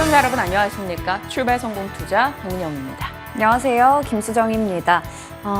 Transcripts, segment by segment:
시청자 여러분 안녕하십니까? 출발 성공 투자 정은영입니다. 안녕하세요. 김수정입니다.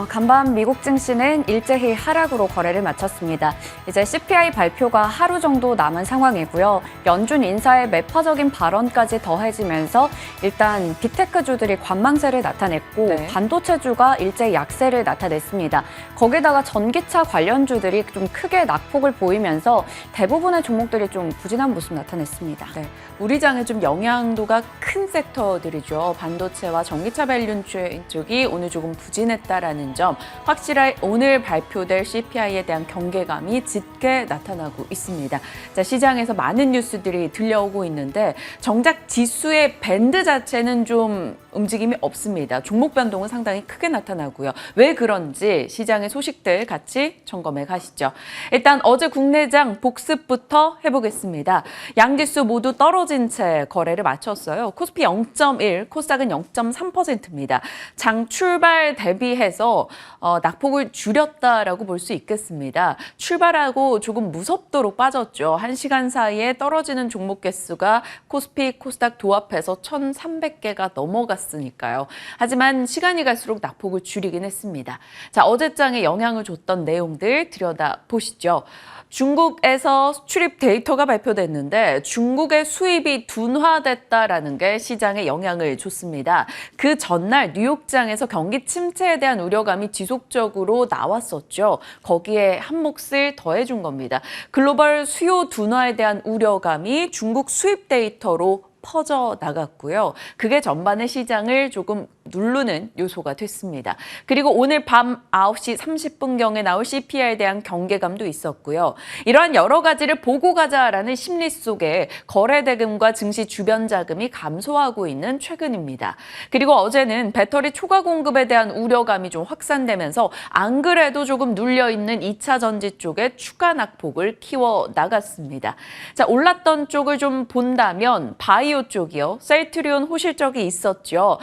간밤 미국 증시는 일제히 하락으로 거래를 마쳤습니다. 이제 CPI 발표가 하루 정도 남은 상황이고요. 연준 인사의 매파적인 발언까지 더해지면서 일단 빅테크주들이 관망세를 나타냈고 반도체주가 일제 약세를 나타냈습니다. 거기다가 전기차 관련주들이 좀 크게 낙폭을 보이면서 대부분의 종목들이 좀 부진한 모습 나타냈습니다. 네, 우리 장에 좀 영향도가 큰 섹터들이죠. 반도체와 전기차 관련 쪽이 오늘 조금 부진했다라는 점, 확실히 오늘 발표될 CPI에 대한 경계감이 짙게 나타나고 있습니다. 자, 시장에서 많은 뉴스들이 들려오고 있는데 정작 지수의 밴드 자체는 좀 움직임이 없습니다. 종목 변동은 상당히 크게 나타나고요. 왜 그런지 시장의 소식들 같이 점검해 가시죠. 일단 어제 국내장 복습부터 해보겠습니다. 양지수 모두 떨어진 채 거래를 마쳤어요. 코스피 0.1, 코스닥은 0.3%입니다. 장 출발 대비해서 낙폭을 줄였다라고 볼 수 있겠습니다. 출발하고 조금 무섭도록 빠졌죠. 1시간 사이에 떨어지는 종목 개수가 코스피, 코스닥 도합해서 1,300개가 넘어갔으니까요. 하지만 시간이 갈수록 낙폭을 줄이긴 했습니다. 자, 어제장에 영향을 줬던 내용들 들여다보시죠. 중국에서 수출입 데이터가 발표됐는데 중국의 수입이 둔화됐다라는 게 시장에 영향을 줬습니다. 그 전날 뉴욕장에서 경기 침체에 대한 우려감이 지속적으로 나왔었죠. 거기에 한 몫을 더해준 겁니다. 글로벌 수요 둔화에 대한 우려감이 중국 수입 데이터로 퍼져나갔고요. 그게 전반의 시장을 조금 누르는 요소가 됐습니다. 그리고 오늘 밤 9시 30분경에 나올 CPI에 대한 경계감도 있었고요. 이러한 여러 가지를 보고 가자라는 심리 속에 거래대금과 증시 주변 자금이 감소하고 있는 최근입니다. 그리고 어제는 배터리 초과 공급에 대한 우려감이 좀 확산되면서 안 그래도 조금 눌려있는 2차 전지 쪽에 추가 낙폭을 키워나갔습니다. 자, 올랐던 쪽을 좀 본다면 바이오 쪽이요. 셀트리온 호실적이 있었죠.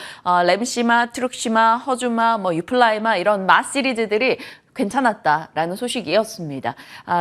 램시마, 트룩시마, 허주마, 유플라이마 이런 마 시리즈들이 괜찮았다라는 소식이었습니다.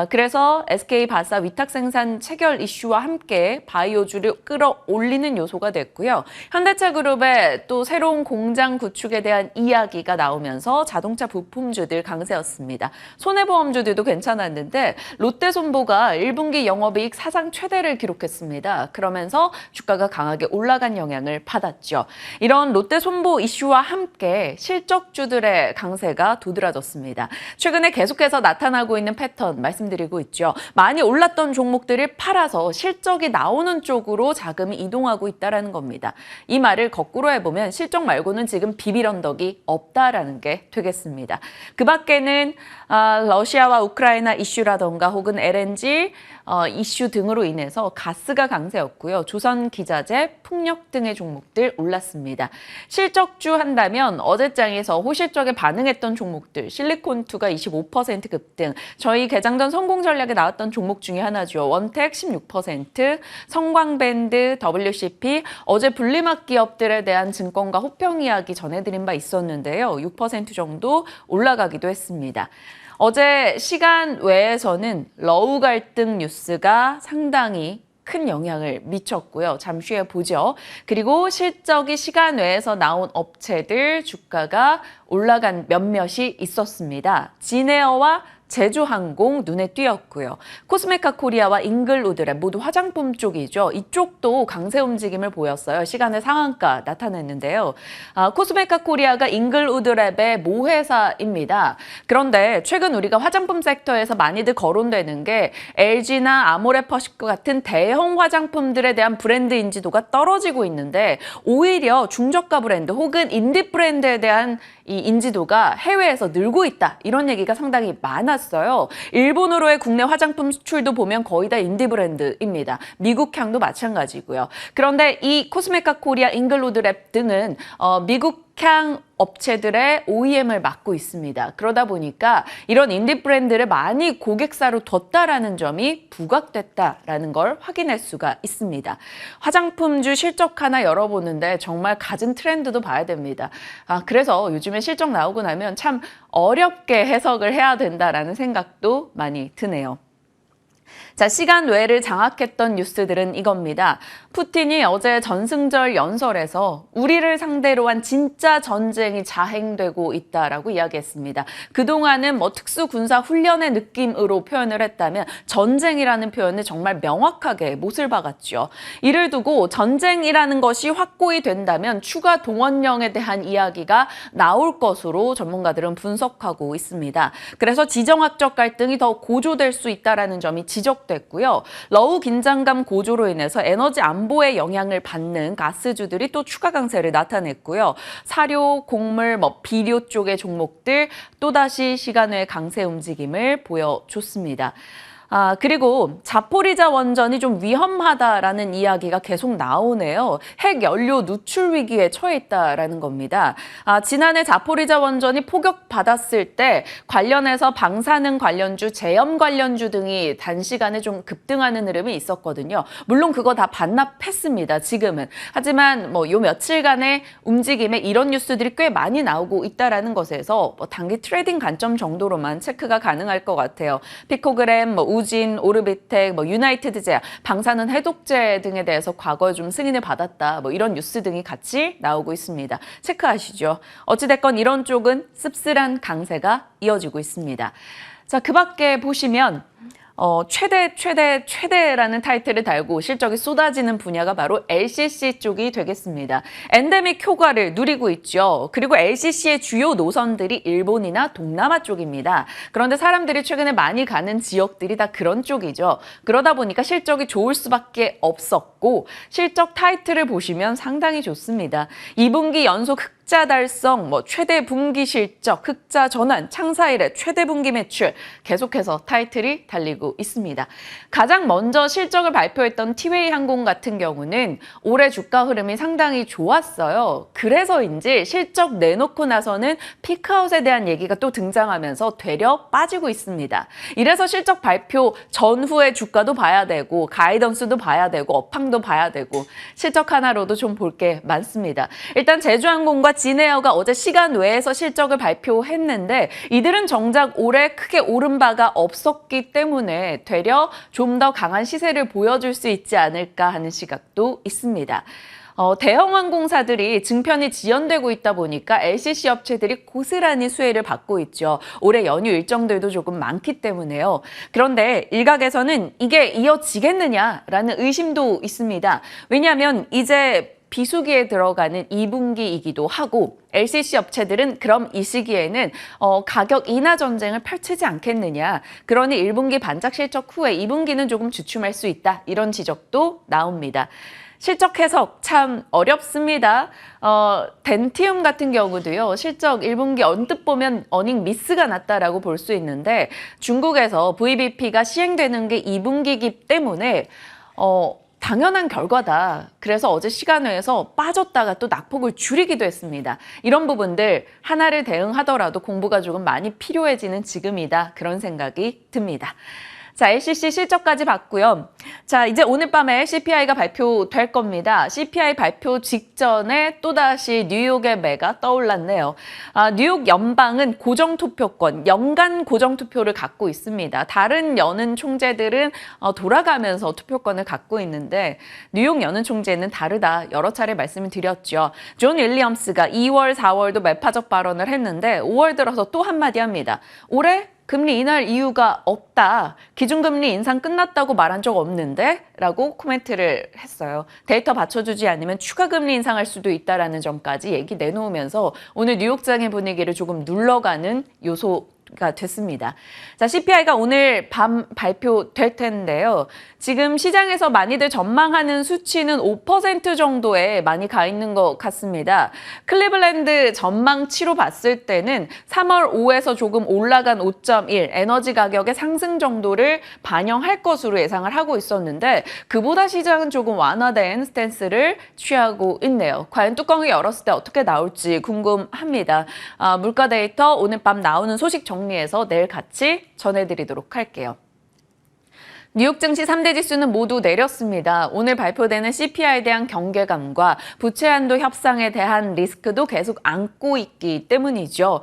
그래서 SK바사 위탁 생산 체결 이슈와 함께 바이오주를 끌어올리는 요소가 됐고요. 현대차그룹의 또 새로운 공장 구축에 대한 이야기가 나오면서 자동차 부품주들 강세였습니다. 손해보험주들도 괜찮았는데 롯데손보가 1분기 영업이익 사상 최대를 기록했습니다. 그러면서 주가가 강하게 올라간 영향을 받았죠. 이런 롯데손보 이슈와 함께 실적주들의 강세가 도드라졌습니다. 최근에 계속해서 나타나고 있는 패턴 말씀드리고 있죠. 많이 올랐던 종목들을 팔아서 실적이 나오는 쪽으로 자금이 이동하고 있다는 겁니다. 이 말을 거꾸로 해보면 실적 말고는 지금 비빌 언덕이 없다라는 게 되겠습니다. 그 밖에는 러시아와 우크라이나 이슈라던가 혹은 LNG 이슈 등으로 인해서 가스가 강세였고요. 조선기자재, 풍력 등의 종목들 올랐습니다. 실적주 한다면 어제장에서 호실적에 반응했던 종목들, 실리콘2가 25% 급등, 저희 개장 전 성공 전략에 나왔던 종목 중에 하나죠. 원택 16%, 성광밴드, WCP, 어제 분리막 기업들에 대한 증권가 호평 이야기 전해드린 바 있었는데요. 6% 정도 올라가기도 했습니다. 어제 시간 외에서는 러우 갈등 뉴스가 상당히 큰 영향을 미쳤고요. 잠시 후에 보죠. 그리고 실적이 시간 외에서 나온 업체들 주가가 올라간 몇몇이 있었습니다. 진에어와 제주항공 눈에 띄었고요. 코스메카 코리아와 잉글우드랩 모두 화장품 쪽이죠. 이쪽도 강세 움직임을 보였어요. 시간의 상한가 나타냈는데요. 코스메카 코리아가 잉글우드랩의 모회사입니다. 그런데 최근 우리가 화장품 섹터에서 많이들 거론되는 게 LG나 아모레퍼시코 같은 대형 화장품들에 대한 브랜드 인지도가 떨어지고 있는데 오히려 중저가 브랜드 혹은 인디 브랜드에 대한 이 인지도가 해외에서 늘고 있다. 이런 얘기가 상당히 많았어요. 일본으로의 국내 화장품 수출도 보면 거의 다 인디 브랜드입니다. 미국 향도 마찬가지고요. 그런데 이 코스메카 코리아, 잉글우드랩 등은 미국 향 업체들의 OEM을 맡고 있습니다. 그러다 보니까 이런 인디 브랜드를 많이 고객사로 뒀다라는 점이 부각됐다라는 걸 확인할 수가 있습니다. 화장품주 실적 하나 열어보는데 정말 갖은 트렌드도 봐야 됩니다. 그래서 요즘에 실적 나오고 나면 참 어렵게 해석을 해야 된다라는 생각도 많이 드네요. 자, 시간 외를 장악했던 뉴스들은 이겁니다. 푸틴이 어제 전승절 연설에서 우리를 상대로 한 진짜 전쟁이 자행되고 있다라고 이야기했습니다. 그동안은 특수군사 훈련의 느낌으로 표현을 했다면 전쟁이라는 표현을 정말 명확하게 못을 박았죠. 이를 두고 전쟁이라는 것이 확고히 된다면 추가 동원령에 대한 이야기가 나올 것으로 전문가들은 분석하고 있습니다. 그래서 지정학적 갈등이 더 고조될 수 있다는 점이 지적됐고요. 러우 긴장감 고조로 인해서 에너지 안보에 영향을 받는 가스주들이 또 추가 강세를 나타냈고요. 사료, 곡물, 비료 쪽의 종목들 또다시 시간 외 강세 움직임을 보여줬습니다. 그리고 자포리자 원전이 좀 위험하다라는 이야기가 계속 나오네요. 핵 연료 누출 위기에 처해 있다라는 겁니다. 지난해 자포리자 원전이 포격받았을 때 관련해서 방사능 관련주, 제염 관련주 등이 단시간에 좀 급등하는 흐름이 있었거든요. 물론 그거 다 반납했습니다, 지금은. 하지만 요 며칠간의 움직임에 이런 뉴스들이 꽤 많이 나오고 있다라는 것에서 단기 트레이딩 관점 정도로만 체크가 가능할 것 같아요. 피코그램, 우진, 오르비텍, 유나이티드 제약, 방사능 해독제 등에 대해서 과거에 좀 승인을 받았다. 이런 뉴스 등이 같이 나오고 있습니다. 체크하시죠. 어찌됐건 이런 쪽은 씁쓸한 강세가 이어지고 있습니다. 자, 그 밖에 보시면 최대라는 타이틀을 달고 실적이 쏟아지는 분야가 바로 LCC 쪽이 되겠습니다. 엔데믹 효과를 누리고 있죠. 그리고 LCC의 주요 노선들이 일본이나 동남아 쪽입니다. 그런데 사람들이 최근에 많이 가는 지역들이 다 그런 쪽이죠. 그러다 보니까 실적이 좋을 수밖에 없었고 실적 타이틀을 보시면 상당히 좋습니다. 2분기 연속 흑자 달성, 최대 분기 실적, 흑자 전환, 창사 이래 최대 분기 매출 계속해서 타이틀이 달리고 있습니다. 가장 먼저 실적을 발표했던 티웨이 항공 같은 경우는 올해 주가 흐름이 상당히 좋았어요. 그래서인지 실적 내놓고 나서는 피크아웃에 대한 얘기가 또 등장하면서 되려 빠지고 있습니다. 이래서 실적 발표 전후의 주가도 봐야 되고 가이던스도 봐야 되고 업황도 봐야 되고 실적 하나로도 좀 볼 게 많습니다. 일단 제주항공과 진에어가 어제 시간 외에서 실적을 발표했는데 이들은 정작 올해 크게 오른 바가 없었기 때문에 되려 좀 더 강한 시세를 보여줄 수 있지 않을까 하는 시각도 있습니다. 대형 항공사들이 증편이 지연되고 있다 보니까 LCC 업체들이 고스란히 수혜를 받고 있죠. 올해 연휴 일정들도 조금 많기 때문에요. 그런데 일각에서는 이게 이어지겠느냐라는 의심도 있습니다. 왜냐하면 이제 비수기에 들어가는 2분기이기도 하고 LCC 업체들은 그럼 이 시기에는 가격 인하 전쟁을 펼치지 않겠느냐. 그러니 1분기 반짝 실적 후에 2분기는 조금 주춤할 수 있다. 이런 지적도 나옵니다. 실적 해석 참 어렵습니다. 덴티움 같은 경우도요. 실적 1분기 언뜻 보면 어닝 미스가 났다라고 볼 수 있는데 중국에서 VBP가 시행되는 게 2분기이기 때문에 당연한 결과다. 그래서 어제 시간외에서 빠졌다가 또 낙폭을 줄이기도 했습니다. 이런 부분들 하나를 대응하더라도 공부가 조금 많이 필요해지는 지금이다. 그런 생각이 듭니다. 자, LCC 실적까지 봤고요. 자, 이제 오늘 밤에 CPI가 발표될 겁니다. CPI 발표 직전에 또다시 뉴욕의 매가 떠올랐네요. 뉴욕 연방은 고정투표권, 연간 고정투표를 갖고 있습니다. 다른 연은 총재들은 돌아가면서 투표권을 갖고 있는데 뉴욕 연은 총재는 다르다. 여러 차례 말씀을 드렸죠. 존 윌리엄스가 2월, 4월도 매파적 발언을 했는데 5월 들어서 또 한마디 합니다. 올해 금리 인하할 이유가 없다. 기준금리 인상 끝났다고 말한 적 없는데? 라고 코멘트를 했어요. 데이터 받쳐주지 않으면 추가 금리 인상할 수도 있다라는 점까지 얘기 내놓으면서 오늘 뉴욕장의 분위기를 조금 눌러가는 요소가 됐습니다. 자, CPI가 오늘 밤 발표될 텐데요. 지금 시장에서 많이들 전망하는 수치는 5% 정도에 많이 가 있는 것 같습니다. 클리블랜드 전망치로 봤을 때는 3월 5에서 조금 올라간 5.1 에너지 가격의 상승 정도를 반영할 것으로 예상을 하고 있었는데 그보다 시장은 조금 완화된 스탠스를 취하고 있네요. 과연 뚜껑을 열었을 때 어떻게 나올지 궁금합니다. 물가 데이터 오늘 밤 나오는 소식 정리해서 내일 같이 전해드리도록 할게요. 뉴욕 증시 3대 지수는 모두 내렸습니다. 오늘 발표되는 CPI에 대한 경계감과 부채 한도 협상에 대한 리스크도 계속 안고 있기 때문이죠.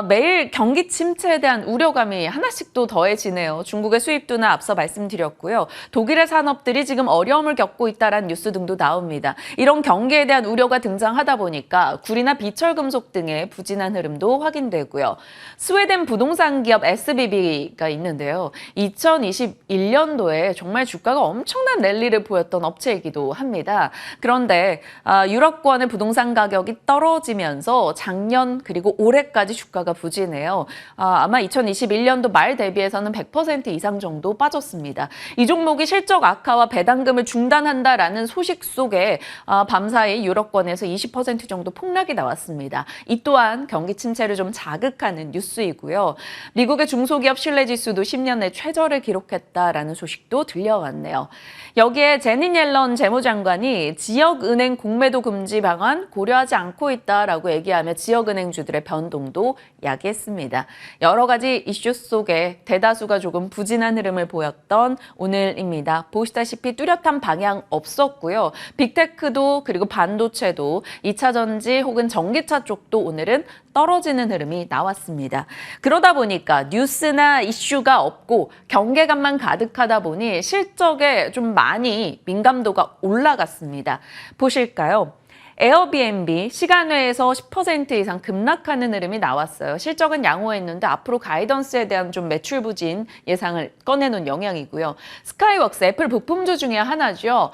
매일 경기 침체에 대한 우려감이 하나씩 또 더해지네요. 중국의 수입도나 앞서 말씀드렸고요. 독일의 산업들이 지금 어려움을 겪고 있다는 뉴스 등도 나옵니다. 이런 경기에 대한 우려가 등장하다 보니까 구리나 비철금속 등의 부진한 흐름도 확인되고요. 스웨덴 부동산 기업 SBB가 있는데요. 2021년도에 정말 주가가 엄청난 랠리를 보였던 업체이기도 합니다. 그런데 유럽권의 부동산 가격이 떨어지면서 작년 그리고 올해까지 주가가 부진해요. 아마 2021년도 말 대비해서는 100% 이상 정도 빠졌습니다. 이 종목이 실적 악화와 배당금을 중단한다라는 소식 속에 밤사이 유럽권에서 20% 정도 폭락이 나왔습니다. 이 또한 경기 침체를 좀 자극하는 뉴스이고요. 미국의 중소기업 신뢰지수도 10년 내 최저를 기록했다라는 소식도 들려왔네요. 여기에 제닛 옐런 재무장관이 지역은행 공매도 금지 방안 고려하지 않고 있다라고 얘기하며 지역은행주들의 변동도 야기했습니다. 여러 가지 이슈 속에 대다수가 조금 부진한 흐름을 보였던 오늘입니다. 보시다시피 뚜렷한 방향 없었고요. 빅테크도 그리고 반도체도 2차 전지 혹은 전기차 쪽도 오늘은 떨어지는 흐름이 나왔습니다. 그러다 보니까 뉴스나 이슈가 없고 경계감만 가득하다 보니 실적에 좀 많이 민감도가 올라갔습니다. 보실까요? 에어비앤비 시간외에서 10% 이상 급락하는 흐름이 나왔어요. 실적은 양호했는데 앞으로 가이던스에 대한 좀 매출 부진 예상을 꺼내놓은 영향이고요. 스카이웍스 애플 부품주 중에 하나죠.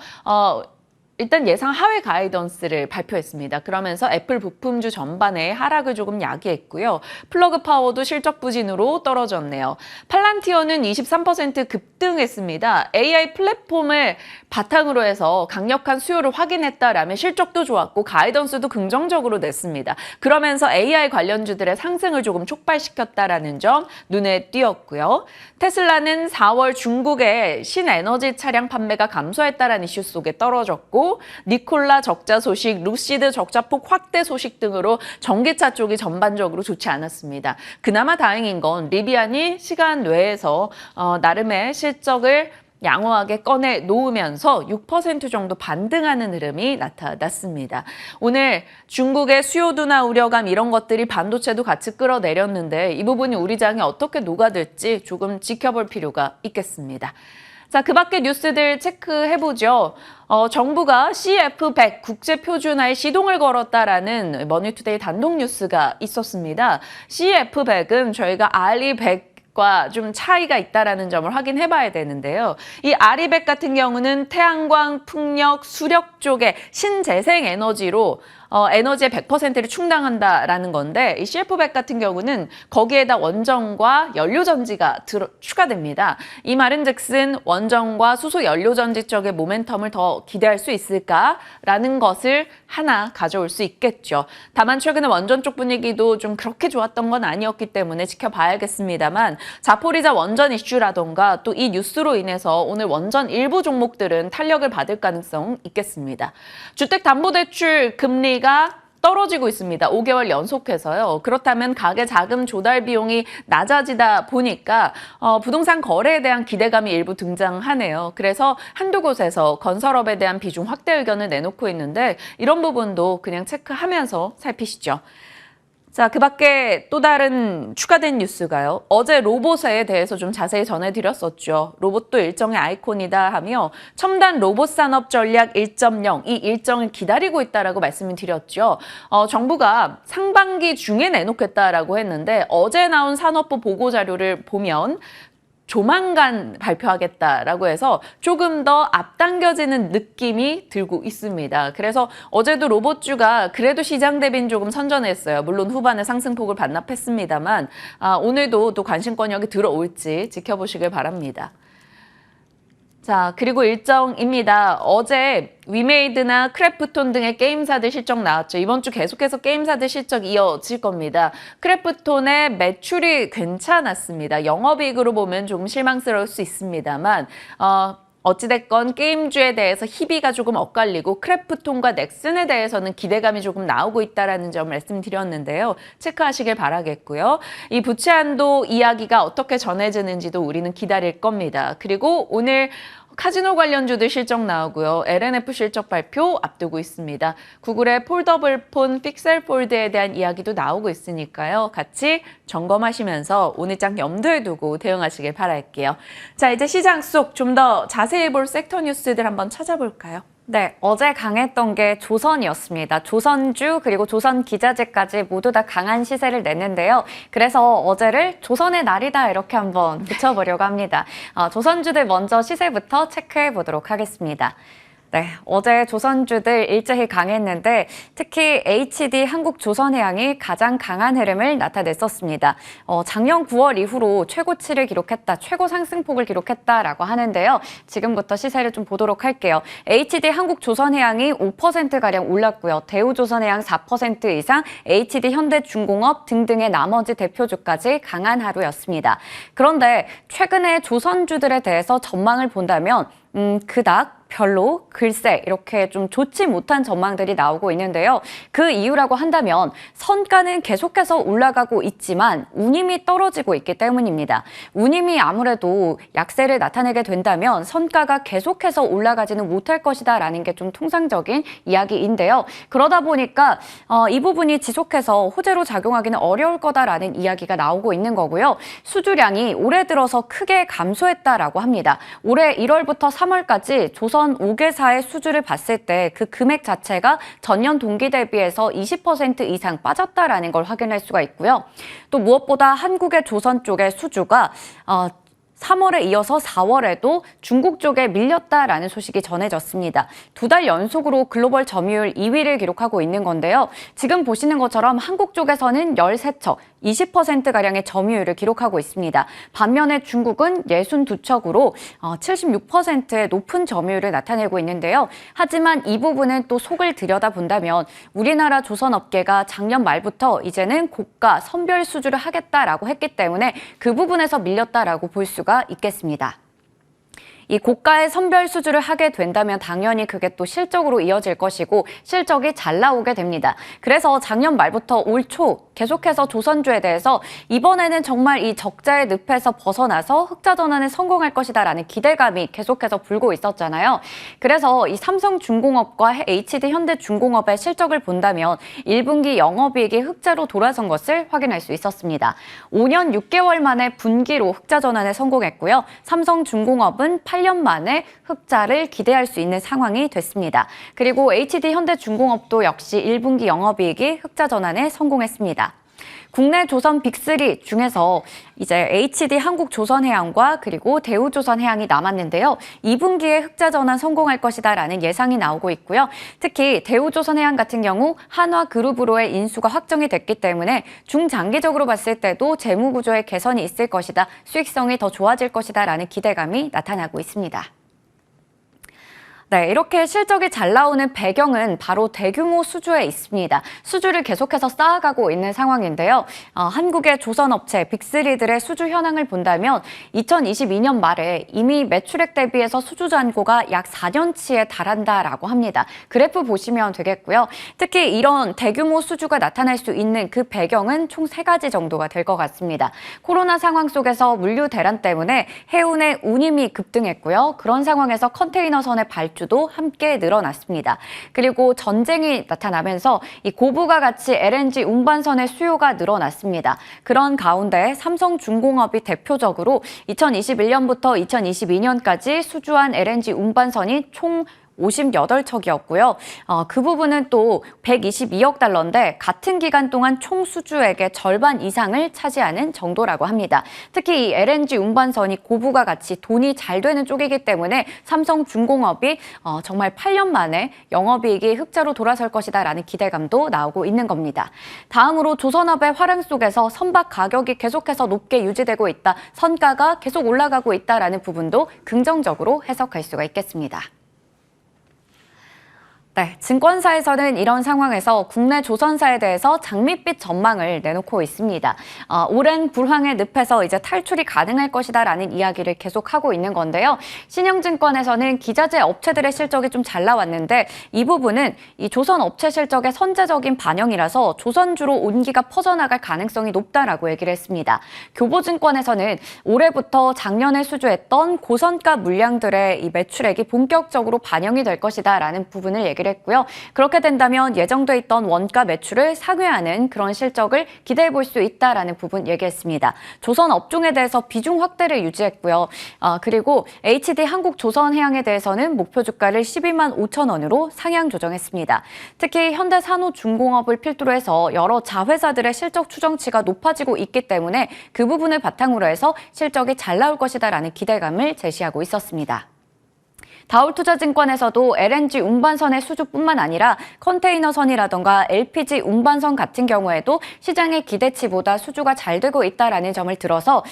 일단 예상 하회 가이던스를 발표했습니다. 그러면서 애플 부품주 전반에 하락을 조금 야기했고요. 플러그 파워도 실적 부진으로 떨어졌네요. 팔란티어는 23% 급등했습니다. AI 플랫폼을 바탕으로 해서 강력한 수요를 확인했다라면 실적도 좋았고 가이던스도 긍정적으로 냈습니다. 그러면서 AI 관련주들의 상승을 조금 촉발시켰다라는 점 눈에 띄었고요. 테슬라는 4월 중국의 신에너지 차량 판매가 감소했다라는 이슈 속에 떨어졌고 니콜라 적자 소식, 루시드 적자폭 확대 소식 등으로 전기차 쪽이 전반적으로 좋지 않았습니다. 그나마 다행인 건 리비안이 시간 외에서 나름의 실적을 양호하게 꺼내 놓으면서 6% 정도 반등하는 흐름이 나타났습니다. 오늘 중국의 수요도나 우려감 이런 것들이 반도체도 같이 끌어내렸는데 이 부분이 우리 장에 어떻게 녹아들지 조금 지켜볼 필요가 있겠습니다. 자, 그 밖에 뉴스들 체크해보죠. 정부가 CF100 국제표준화에 시동을 걸었다라는 머니투데이 단독 뉴스가 있었습니다. CF100은 저희가 RE100 과 좀 차이가 있다라는 점을 확인해 봐야 되는데요. 이 RE100 같은 경우는 태양광, 풍력, 수력 쪽의 신재생 에너지로 에너지의 100%를 충당한다라는 건데 이 CF100 같은 경우는 거기에다 원전과 연료전지가 추가됩니다. 이 말은즉슨 원전과 수소 연료전지 쪽의 모멘텀을 더 기대할 수 있을까라는 것을 하나 가져올 수 있겠죠. 다만 최근에 원전 쪽 분위기도 좀 그렇게 좋았던 건 아니었기 때문에 지켜봐야겠습니다만 자포리자 원전 이슈라던가 또 이 뉴스로 인해서 오늘 원전 일부 종목들은 탄력을 받을 가능성 있겠습니다. 주택담보대출 금리가 떨어지고 있습니다. 5개월 연속해서요. 그렇다면 가계 자금 조달 비용이 낮아지다 보니까 부동산 거래에 대한 기대감이 일부 등장하네요. 그래서 한두 곳에서 건설업에 대한 비중 확대 의견을 내놓고 있는데 이런 부분도 그냥 체크하면서 살피시죠. 자, 그 밖에 또 다른 추가된 뉴스가요. 어제 로봇에 대해서 좀 자세히 전해드렸었죠. 로봇도 일정의 아이콘이다 하며 첨단 로봇 산업 전략 1.0 이 일정을 기다리고 있다라고 말씀을 드렸죠. 정부가 상반기 중에 내놓겠다라고 했는데 어제 나온 산업부 보고 자료를 보면 조만간 발표하겠다라고 해서 조금 더 앞당겨지는 느낌이 들고 있습니다. 그래서 어제도 로봇주가 그래도 시장 대비는 조금 선전했어요. 물론 후반에 상승폭을 반납했습니다만 오늘도 또 관심권역이 들어올지 지켜보시길 바랍니다. 자, 그리고 일정입니다. 어제 위메이드나 크래프톤 등의 게임사들 실적 나왔죠. 이번 주 계속해서 게임사들 실적 이어질 겁니다. 크래프톤의 매출이 괜찮았습니다. 영업이익으로 보면 조금 실망스러울 수 있습니다만 어찌됐건 게임주에 대해서 희비가 조금 엇갈리고 크래프톤과 넥슨에 대해서는 기대감이 조금 나오고 있다는 점을 말씀드렸는데요. 체크하시길 바라겠고요. 이 부채 한도 이야기가 어떻게 전해지는지도 우리는 기다릴 겁니다. 그리고 오늘 카지노 관련주들 실적 나오고요. LNF 실적 발표 앞두고 있습니다. 구글의 폴더블 폰 픽셀 폴드에 대한 이야기도 나오고 있으니까요. 같이 점검하시면서 오늘 장 염두에 두고 대응하시길 바랄게요. 자, 이제 시장 속 좀 더 자세히 볼 섹터 뉴스들 한번 찾아볼까요? 네, 어제 강했던 게 조선이었습니다. 조선주 그리고 조선기자재까지 모두 다 강한 시세를 냈는데요. 그래서 어제를 조선의 날이다 이렇게 한번 붙여보려고 합니다. 조선주들 먼저 시세부터 체크해 보도록 하겠습니다. 네, 어제 조선주들 일제히 강했는데 특히 HD 한국조선해양이 가장 강한 흐름을 나타냈었습니다. 작년 9월 이후로 최고치를 기록했다, 최고 상승폭을 기록했다라고 하는데요. 지금부터 시세를 좀 보도록 할게요. HD 한국조선해양이 5%가량 올랐고요. 대우조선해양 4% 이상, HD 현대중공업 등등의 나머지 대표주까지 강한 하루였습니다. 그런데 최근에 조선주들에 대해서 전망을 본다면 그닥 별로 글쎄 이렇게 좀 좋지 못한 전망들이 나오고 있는데요. 그 이유라고 한다면 선가는 계속해서 올라가고 있지만 운임이 떨어지고 있기 때문입니다. 운임이 아무래도 약세를 나타내게 된다면 선가가 계속해서 올라가지는 못할 것이다라는 게 좀 통상적인 이야기인데요. 그러다 보니까 이 부분이 지속해서 호재로 작용하기는 어려울 거다라는 이야기가 나오고 있는 거고요. 수주량이 올해 들어서 크게 감소했다라고 합니다. 올해 1월부터 3월까지 조선 5개사의 수주를 봤을 때 그 금액 자체가 전년 동기 대비해서 20% 이상 빠졌다라는 걸 확인할 수가 있고요. 또 무엇보다 한국의 조선 쪽의 수주가 3월에 이어서 4월에도 중국 쪽에 밀렸다라는 소식이 전해졌습니다. 2달 연속으로 글로벌 점유율 2위를 기록하고 있는 건데요. 지금 보시는 것처럼 한국 쪽에서는 13척, 20%가량의 점유율을 기록하고 있습니다. 반면에 중국은 62척으로 76%의 높은 점유율을 나타내고 있는데요. 하지만 이 부분은 또 속을 들여다본다면 우리나라 조선업계가 작년 말부터 이제는 고가 선별 수주를 하겠다라고 했기 때문에 그 부분에서 밀렸다라고 볼 수가 있겠습니다. 이 고가의 선별 수주를 하게 된다면 당연히 그게 또 실적으로 이어질 것이고 실적이 잘 나오게 됩니다. 그래서 작년 말부터 올 초 계속해서 조선주에 대해서 이번에는 정말 이 적자의 늪에서 벗어나서 흑자 전환에 성공할 것이다라는 기대감이 계속해서 불고 있었잖아요. 그래서 이 삼성중공업과 HD 현대중공업의 실적을 본다면 1분기 영업이익이 흑자로 돌아선 것을 확인할 수 있었습니다. 5년 6개월 만에 분기로 흑자 전환에 성공했고요. 삼성중공업은 8년 만에 흑자를 기대할 수 있는 상황이 됐습니다. 그리고 HD 현대중공업도 역시 1분기 영업이익이 흑자 전환에 성공했습니다. 국내 조선 빅3 중에서 이제 HD 한국조선해양과 그리고 대우조선해양이 남았는데요. 2분기에 흑자 전환 성공할 것이다라는 예상이 나오고 있고요. 특히 대우조선해양 같은 경우 한화그룹으로의 인수가 확정이 됐기 때문에 중장기적으로 봤을 때도 재무구조의 개선이 있을 것이다, 수익성이 더 좋아질 것이다라는 기대감이 나타나고 있습니다. 네, 이렇게 실적이 잘 나오는 배경은 바로 대규모 수주에 있습니다. 수주를 계속해서 쌓아가고 있는 상황인데요. 한국의 조선업체 빅3들의 수주 현황을 본다면 2022년 말에 이미 매출액 대비해서 수주 잔고가 약 4년치에 달한다라고 합니다. 그래프 보시면 되겠고요. 특히 이런 대규모 수주가 나타날 수 있는 그 배경은 총 3가지 정도가 될 것 같습니다. 코로나 상황 속에서 물류 대란 때문에 해운의 운임이 급등했고요. 그런 상황에서 컨테이너선의 발주도 함께 늘어났습니다. 그리고 전쟁이 나타나면서 이 고부가 가치 LNG 운반선의 수요가 늘어났습니다. 그런 가운데 삼성중공업이 대표적으로 2021년부터 2022년까지 수주한 LNG 운반선이 총 58척이었고요. 그 부분은 또 122억 달러인데 같은 기간 동안 총 수주액의 절반 이상을 차지하는 정도라고 합니다. 특히 이 LNG 운반선이 고부가 같이 돈이 잘 되는 쪽이기 때문에 삼성중공업이 정말 8년 만에 영업이익이 흑자로 돌아설 것이다라는 기대감도 나오고 있는 겁니다. 다음으로 조선업의 화랑 속에서 선박 가격이 계속해서 높게 유지되고 있다, 선가가 계속 올라가고 있다라는 부분도 긍정적으로 해석할 수가 있겠습니다. 네, 증권사에서는 이런 상황에서 국내 조선사에 대해서 장밋빛 전망을 내놓고 있습니다. 오랜 불황의 늪에서 이제 탈출이 가능할 것이다라는 이야기를 계속하고 있는 건데요. 신영증권에서는 기자재 업체들의 실적이 좀 잘 나왔는데 이 부분은 이 조선 업체 실적의 선제적인 반영이라서 조선주로 온기가 퍼져나갈 가능성이 높다라고 얘기를 했습니다. 교보증권에서는 올해부터 작년에 수주했던 고선가 물량들의 이 매출액이 본격적으로 반영이 될 것이다라는 부분을 얘기를 했고요. 그렇게 된다면 예정돼 있던 원가 매출을 상회하는 그런 실적을 기대해 볼 수 있다라는 부분 얘기했습니다. 조선 업종에 대해서 비중 확대를 유지했고요. 그리고 HD 한국조선해양에 대해서는 목표 주가를 12만 5천 원으로 상향 조정했습니다. 특히 현대산업중공업을 필두로 해서 여러 자회사들의 실적 추정치가 높아지고 있기 때문에 그 부분을 바탕으로 해서 실적이 잘 나올 것이다라는 기대감을 제시하고 있었습니다. 다올투자증권에서도 LNG 운반선의 수주뿐만 아니라 컨테이너선이라던가 LPG 운반선 같은 경우에도 시장의 기대치보다 수주가 잘 되고 있다라는 점을 들어서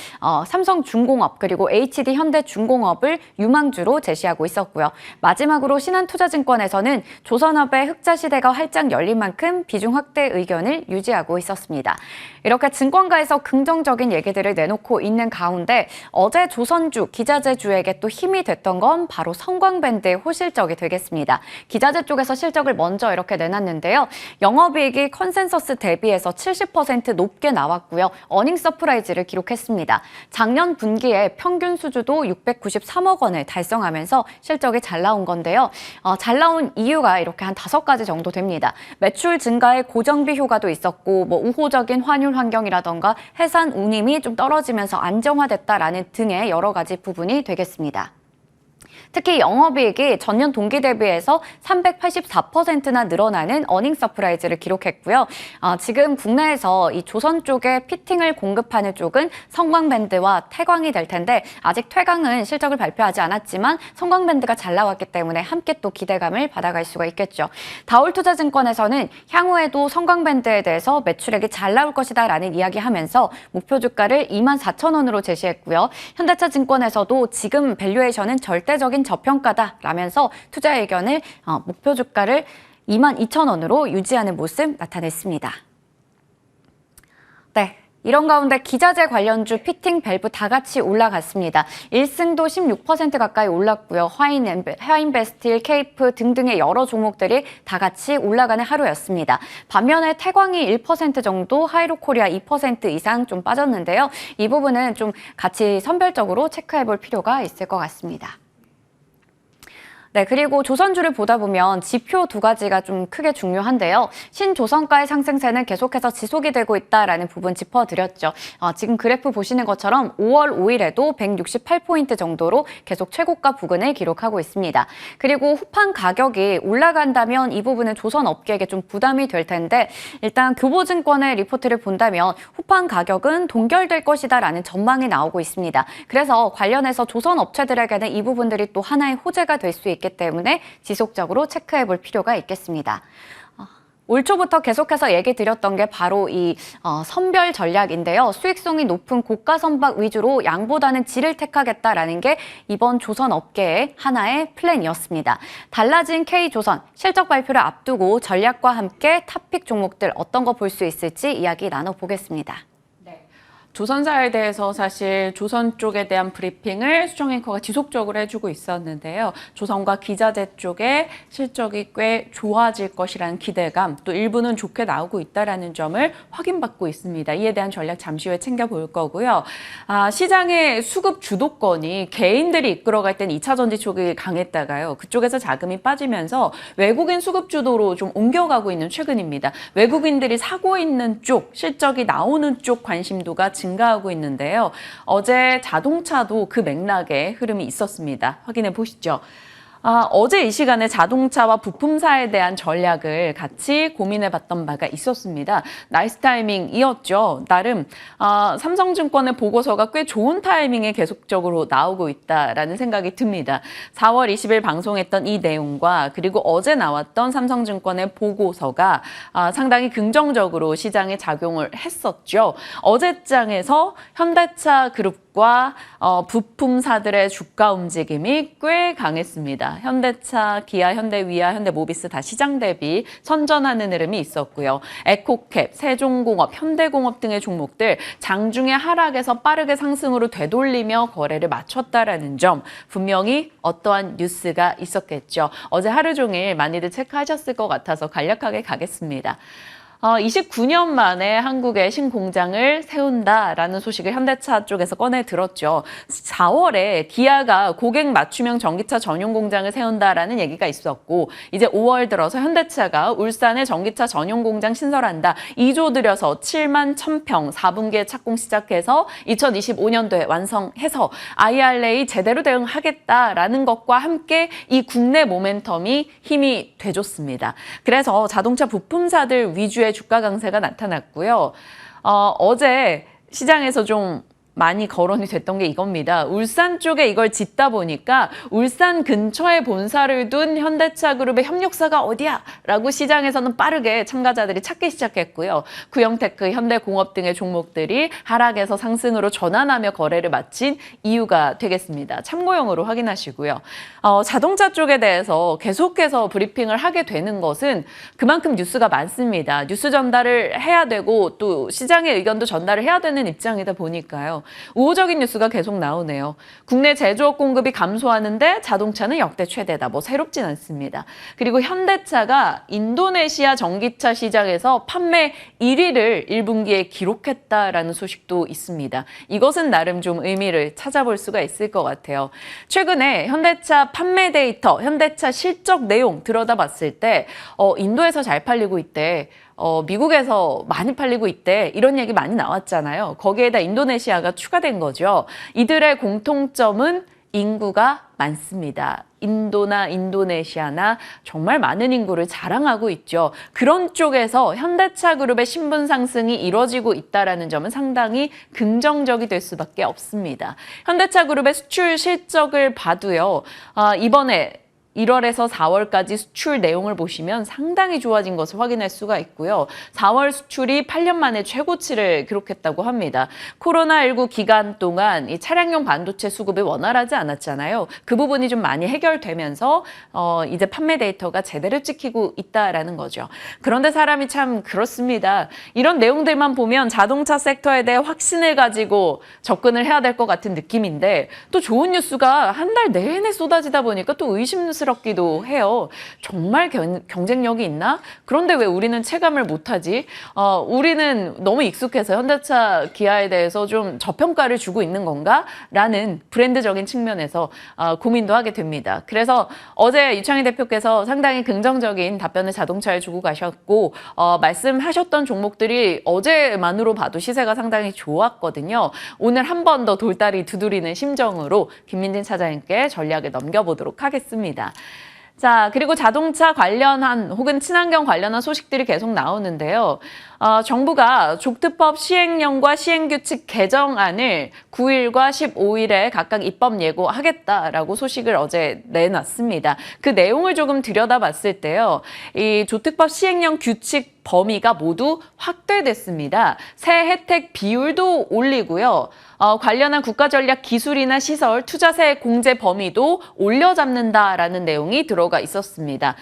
삼성중공업 그리고 HD 현대중공업을 유망주로 제시하고 있었고요. 마지막으로 신한투자증권에서는 조선업의 흑자 시대가 활짝 열린 만큼 비중 확대 의견을 유지하고 있었습니다. 이렇게 증권가에서 긍정적인 얘기들을 내놓고 있는 가운데 어제 조선주, 기자재주에게 또 힘이 됐던 건 바로 성광밴드의 호실적이 되겠습니다. 기자재 쪽에서 실적을 먼저 이렇게 내놨는데요. 영업이익이 컨센서스 대비해서 70% 높게 나왔고요. 어닝 서프라이즈를 기록했습니다. 작년 분기에 평균 수주도 693억 원을 달성하면서 실적이 잘 나온 건데요. 잘 나온 이유가 이렇게 한 5가지 정도 됩니다. 매출 증가에 고정비 효과도 있었고 우호적인 환율 환경이라던가 해산 운임이 좀 떨어지면서 안정화됐다라는 등의 여러 가지 부분이 되겠습니다. 특히 영업이익이 전년 동기 대비해서 384%나 늘어나는 어닝 서프라이즈를 기록했고요. 지금 국내에서 이 조선 쪽에 피팅을 공급하는 쪽은 성광밴드와 태광이 될 텐데 아직 태광은 실적을 발표하지 않았지만 성광밴드가 잘 나왔기 때문에 함께 또 기대감을 받아갈 수가 있겠죠. 다올투자증권에서는 향후에도 성광밴드에 대해서 매출액이 잘 나올 것이다라는 이야기하면서 목표 주가를 24,000원으로 제시했고요. 현대차증권에서도 지금 밸류에이션은 절대적인 저평가다라면서 투자 의견을 목표 주가를 22,000원으로 유지하는 모습 나타냈습니다. 네. 이런 가운데 기자재 관련주 피팅 밸브 다 같이 올라갔습니다. 1승도 16% 가까이 올랐고요. 화인베스틸, 케이프 등등의 여러 종목들이 다 같이 올라가는 하루였습니다. 반면에 태광이 1% 정도, 하이로코리아 2% 이상 좀 빠졌는데요. 이 부분은 좀 같이 선별적으로 체크해 볼 필요가 있을 것 같습니다. 네, 그리고 조선주를 보다 보면 지표 2가지가 좀 크게 중요한데요. 신조선가의 상승세는 계속해서 지속이 되고 있다라는 부분 짚어드렸죠. 지금 그래프 보시는 것처럼 5월 5일에도 168포인트 정도로 계속 최고가 부근을 기록하고 있습니다. 그리고 후판 가격이 올라간다면 이 부분은 조선업계에게 좀 부담이 될 텐데 일단 교보증권의 리포트를 본다면 후판 가격은 동결될 것이다라는 전망이 나오고 있습니다. 그래서 관련해서 조선업체들에게는 이 부분들이 또 하나의 호재가 될 수 있기 때문에 지속적으로 체크해 볼 필요가 있겠습니다. 올 초부터 계속해서 얘기 드렸던 게 바로 이 선별 전략인데요. 수익성이 높은 고가 선박 위주로 양보다는 질을 택하겠다라는 게 이번 조선 업계의 하나의 플랜이었습니다. 달라진 K조선 실적 발표를 앞두고 전략과 함께 탑픽 종목들 어떤 거 볼 수 있을지 이야기 나눠보겠습니다. 조선사에 대해서 사실 조선 쪽에 대한 브리핑을 수정 앵커가 지속적으로 해주고 있었는데요. 조선과 기자재 쪽의 실적이 꽤 좋아질 것이라는 기대감, 또 일부는 좋게 나오고 있다는 점을 확인받고 있습니다. 이에 대한 전략 잠시 후에 챙겨볼 거고요. 시장의 수급 주도권이 개인들이 이끌어갈 땐 2차 전지 쪽이 강했다가요. 그쪽에서 자금이 빠지면서 외국인 수급 주도로 좀 옮겨가고 있는 최근입니다. 외국인들이 사고 있는 쪽, 실적이 나오는 쪽 관심도가 증가하고 있는데요. 어제 자동차도 그 맥락의 흐름이 있었습니다. 확인해 보시죠. 어제 이 시간에 자동차와 부품사에 대한 전략을 같이 고민해봤던 바가 있었습니다. 나이스 타이밍이었죠. 나름 삼성증권의 보고서가 꽤 좋은 타이밍에 계속적으로 나오고 있다라는 생각이 듭니다. 4월 20일 방송했던 이 내용과 그리고 어제 나왔던 삼성증권의 보고서가 상당히 긍정적으로 시장에 작용을 했었죠. 어제 장에서 현대차 그룹 기업과 부품사들의 주가 움직임이 꽤 강했습니다. 현대차, 기아, 현대위아, 현대모비스 다 시장 대비 선전하는 흐름이 있었고요. 에코캡, 세종공업, 현대공업 등의 종목들 장중에 하락에서 빠르게 상승으로 되돌리며 거래를 마쳤다라는 점, 분명히 어떠한 뉴스가 있었겠죠. 어제 하루 종일 많이들 체크하셨을 것 같아서 간략하게 가겠습니다. 29년 만에 한국에 신공장을 세운다라는 소식을 현대차 쪽에서 꺼내 들었죠. 4월에 기아가 고객 맞춤형 전기차 전용 공장을 세운다라는 얘기가 있었고, 이제 5월 들어서 현대차가 울산에 전기차 전용 공장 신설한다. 2조 들여서 7만 1,000평 4분기에 착공 시작해서 2025년도에 완성해서 IRA 제대로 대응하겠다라는 것과 함께 이 국내 모멘텀이 힘이 돼줬습니다. 그래서 자동차 부품사들 위주의 주가 강세가 나타났고요. 어제 시장에서 좀 많이 거론이 됐던 게 이겁니다. 울산 쪽에 이걸 짓다 보니까 울산 근처에 본사를 둔 현대차 그룹의 협력사가 어디야? 라고 시장에서는 빠르게 참가자들이 찾기 시작했고요. 구형테크, 현대공업 등의 종목들이 하락에서 상승으로 전환하며 거래를 마친 이유가 되겠습니다. 참고용으로 확인하시고요. 자동차 쪽에 대해서 계속해서 브리핑을 하게 되는 것은 그만큼 뉴스가 많습니다. 뉴스 전달을 해야 되고 또 시장의 의견도 전달을 해야 되는 입장이다 보니까요. 우호적인 뉴스가 계속 나오네요. 국내 제조업 공급이 감소하는데 자동차는 역대 최대다. 뭐 새롭진 않습니다. 그리고 현대차가 인도네시아 전기차 시장에서 판매 1위를 1분기에 기록했다라는 소식도 있습니다. 이것은 나름 좀 의미를 찾아볼 수가 있을 것 같아요. 최근에 현대차 판매 데이터, 현대차 실적 내용 들여다봤을 때 인도에서 잘 팔리고 있대. 미국에서 많이 팔리고 있대. 이런 얘기 많이 나왔잖아요. 거기에다 인도네시아가 추가된 거죠. 이들의 공통점은 인구가 많습니다. 인도나 인도네시아나 정말 많은 인구를 자랑하고 있죠. 그런 쪽에서 현대차 그룹의 신분 상승이 이뤄지고 있다는 점은 상당히 긍정적이 될 수밖에 없습니다. 현대차 그룹의 수출 실적을 봐도요. 이번에 1월에서 4월까지 수출 내용을 보시면 상당히 좋아진 것을 확인할 수가 있고요. 4월 수출이 8년 만에 최고치를 기록했다고 합니다. 코로나19 기간 동안 이 차량용 반도체 수급이 원활하지 않았잖아요. 그 부분이 좀 많이 해결되면서 이제 판매 데이터가 제대로 찍히고 있다라는 거죠. 그런데 사람이 참 그렇습니다. 이런 내용들만 보면 자동차 섹터에 대해 확신을 가지고 접근을 해야 될 것 같은 느낌인데 또 좋은 뉴스가 한 달 내내 쏟아지다 보니까 또 의심스럽기도 해요. 정말 경쟁력이 있나? 그런데 왜 우리는 체감을 못하지? 우리는 너무 익숙해서 현대차, 기아에 대해서 좀 저평가를 주고 있는 건가? 라는 브랜드적인 측면에서 고민도 하게 됩니다. 그래서 어제 유창희 대표께서 상당히 긍정적인 답변을 자동차에 주고 가셨고 말씀하셨던 종목들이 어제만으로 봐도 시세가 상당히 좋았거든요. 오늘 한 번 더 돌다리 두드리는 심정으로 김민진 차장님께 전략을 넘겨보도록 하겠습니다. 자, 그리고 자동차 관련한 혹은 친환경 관련한 소식들이 계속 나오는데요. 정부가 족특법 시행령과 시행규칙 개정안을 9일과 15일에 각각 입법 예고하겠다라고 소식을 어제 내놨습니다. 그 내용을 조금 들여다봤을 때요. 이 족특법 시행령 규칙 범위가 모두 확대됐습니다. 새 혜택 비율도 올리고요. 관련한 국가전략 기술이나 시설, 투자세 공제 범위도 올려잡는다라는 내용이 들어가 있었습니다.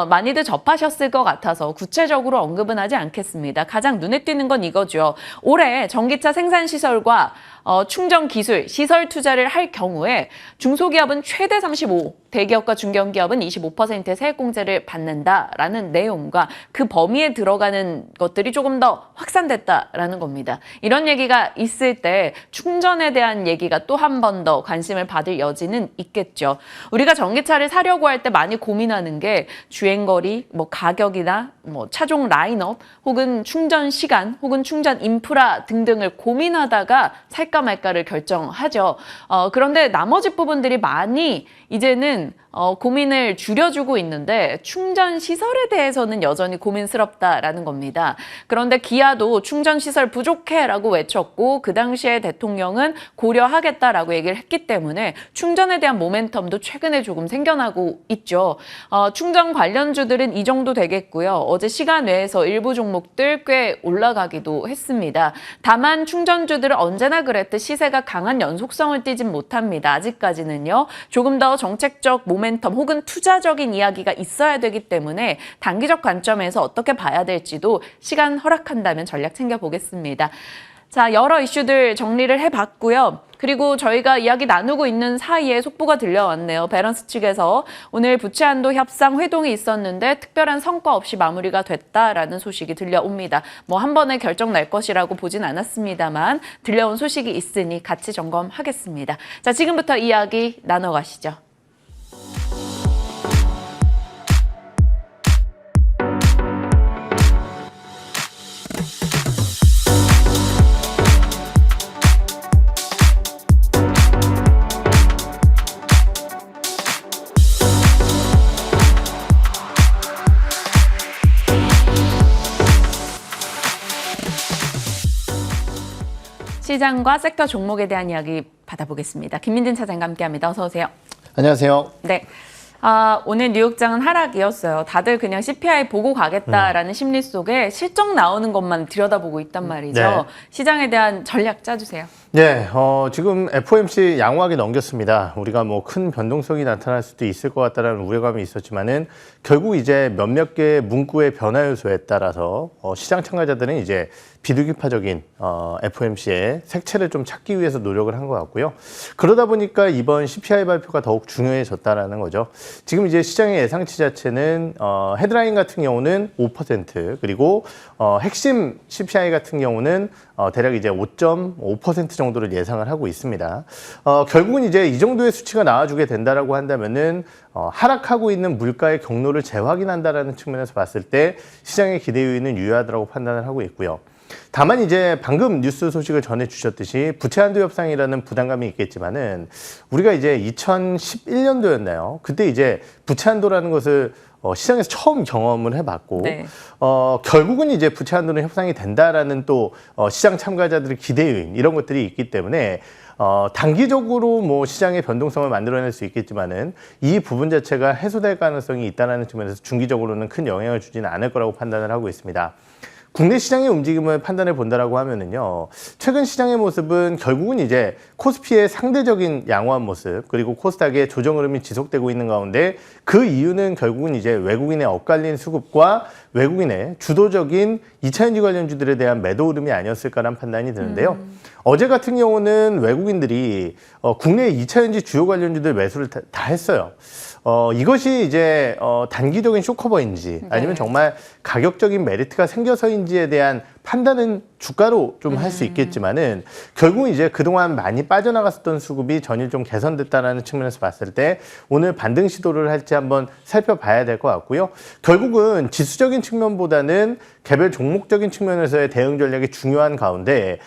많이들 접하셨을 것 같아서 구체적으로 언급은 하지 않겠습니다. 가장 눈에 띄는 건 이거죠. 올해 전기차 생산시설과 충전 기술, 시설 투자를 할 경우에 중소기업은 최대 35%, 대기업과 중견기업은 25%의 세액공제를 받는다라는 내용과 그 범위에 들어가는 것들이 조금 더 확산됐다라는 겁니다. 이런 얘기가 있을 때 충전에 대한 얘기가 또 한 번 더 관심을 받을 여지는 있겠죠. 우리가 전기차를 사려고 할 때 많이 고민하는 게 주행거리, 가격이나 차종 라인업, 혹은 충전 시간, 혹은 충전 인프라 등등을 고민하다가 살까 말까를 결정하죠. 그런데 나머지 부분들이 많이 이제는 시장은 고민을 줄여주고 있는데 충전 시설에 대해서는 여전히 고민스럽다라는 겁니다. 그런데 기아도 충전 시설 부족해라고 외쳤고 그 당시에 대통령은 고려하겠다라고 얘기를 했기 때문에 충전에 대한 모멘텀도 최근에 조금 생겨나고 있죠. 충전 관련주들은 이 정도 되겠고요. 어제 시간 외에서 일부 종목들 꽤 올라가기도 했습니다. 다만 충전주들은 언제나 그랬듯 시세가 강한 연속성을 띠진 못합니다. 아직까지는요. 조금 더 정책적 모멘텀 혹은 투자적인 이야기가 있어야 되기 때문에 단기적 관점에서 어떻게 봐야 될지도 시간 허락한다면 전략 챙겨보겠습니다. 자, 여러 이슈들 정리를 해봤고요. 그리고 저희가 이야기 나누고 있는 사이에 속보가 들려왔네요. 배런스 측에서 오늘 부채 한도 협상 회동이 있었는데 특별한 성과 없이 마무리가 됐다라는 소식이 들려옵니다. 뭐 한 번에 결정 날 것이라고 보진 않았습니다만 들려온 소식이 있으니 같이 점검하겠습니다. 자, 지금부터 이야기 나눠가시죠. 시장과 섹터 종목에 대한 이야기 받아보겠습니다. 김민진 차장과 함께합니다. 어서 오세요. 안녕하세요. 네. 오늘 뉴욕장은 하락이었어요. 다들 그냥 CPI 보고 가겠다라는 심리 속에 실적 나오는 것만 들여다보고 있단 말이죠. 네. 시장에 대한 전략 짜주세요. 네, 지금 FOMC 양호하게 넘겼습니다. 우리가 뭐 큰 변동성이 나타날 수도 있을 것 같다는 우려감이 있었지만은 결국 이제 몇몇 개의 문구의 변화 요소에 따라서 시장 참가자들은 이제 비둘기파적인 FOMC의 색채를 좀 찾기 위해서 노력을 한 것 같고요. 그러다 보니까 이번 CPI 발표가 더욱 중요해졌다라는 거죠. 지금 이제 시장의 예상치 자체는 헤드라인 같은 경우는 5% 그리고 핵심 CPI 같은 경우는 대략 이제 5.5% 정도를 예상을 하고 있습니다. 결국은 이제 이 정도의 수치가 나와주게 된다라고 한다면은 하락하고 있는 물가의 경로를 재확인한다라는 측면에서 봤을 때 시장의 기대 요인은 유효하다고 판단을 하고 있고요. 다만 이제 방금 뉴스 소식을 전해주셨듯이 부채 한도 협상이라는 부담감이 있겠지만은 우리가 이제 2011년도였나요? 그때 이제 부채 한도라는 것을 시장에서 처음 경험을 해봤고, 네. 결국은 이제 부채 한도는 협상이 된다라는 또 시장 참가자들의 기대 요인 이런 것들이 있기 때문에 단기적으로 뭐 시장의 변동성을 만들어낼 수 있겠지만은 이 부분 자체가 해소될 가능성이 있다는 측면에서 중기적으로는 큰 영향을 주지는 않을 거라고 판단을 하고 있습니다. 국내 시장의 움직임을 판단해 본다라고 하면은요, 최근 시장의 모습은 결국은 이제 코스피의 상대적인 양호한 모습, 그리고 코스닥의 조정 흐름이 지속되고 있는 가운데 그 이유는 결국은 이제 외국인의 엇갈린 수급과 외국인의 주도적인 2차전지 관련주들에 대한 매도 흐름이 아니었을까라는 판단이 드는데요. 어제 같은 경우는 외국인들이 국내 2차전지 주요 관련주들 매수를 다 했어요. 이것이 이제 단기적인 쇼커버인지 아니면 정말 가격적인 메리트가 생겨서인지에 대한 판단은 주가로 좀 할 수 있겠지만은 결국은 이제 그동안 많이 빠져나갔었던 수급이 전일 좀 개선됐다는 측면에서 봤을 때 오늘 반등 시도를 할지 한번 살펴봐야 될 것 같고요. 결국은 지수적인 측면보다는 개별 종목적인 측면에서의 대응 전략이 중요한 가운데